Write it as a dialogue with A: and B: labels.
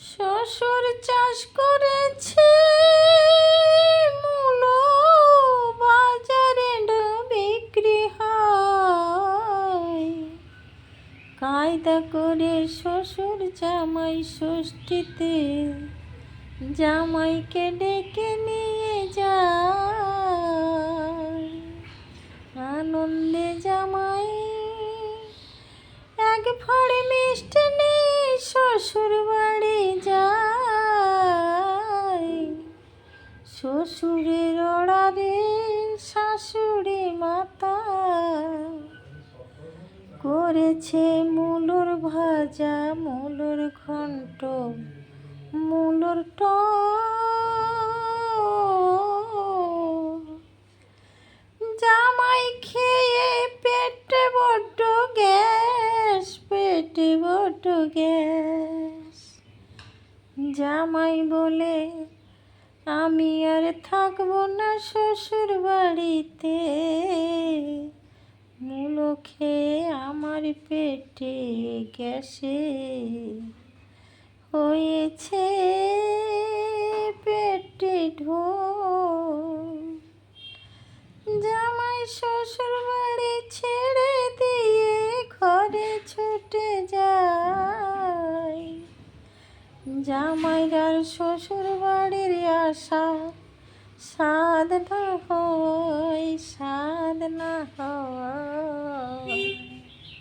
A: শ্বশুর চাষ করেছে মূলো, বাজারে বিক্রি হয়। কায়দা করে শ্বশুর জামাই ষষ্ঠীতে জামাইকে ডেকে নিয়ে যায়। আনন্দে জামাই এক ফাড়ি মিষ্টি নিয়ে শ্বশুর বাড়ি যায়। শ্বশুরের অড়ারে শাশুড়ি মাতা করেছে মূলোর ভাজা, মূলোর ঘন্ট, মূলোর টক। জামাই খেয়ে পেটে বড্ড গ্যাস, পেটে বড্ড গ্যাস। জামাই বলে আমি আর থাকবো না শ্বশুর বাড়িতে, মূলো খেয়ে আমার পেটে গ্যাসে হয়েছে পেটে ঢোল। জামাই শ্বশুর বাড়ি ছেড়ে দিয়ে ঘরে ছুটে যায়। জামাইরার শ্বশুর বাড়ির আশা সাধ না হয়, সাধ না হয়।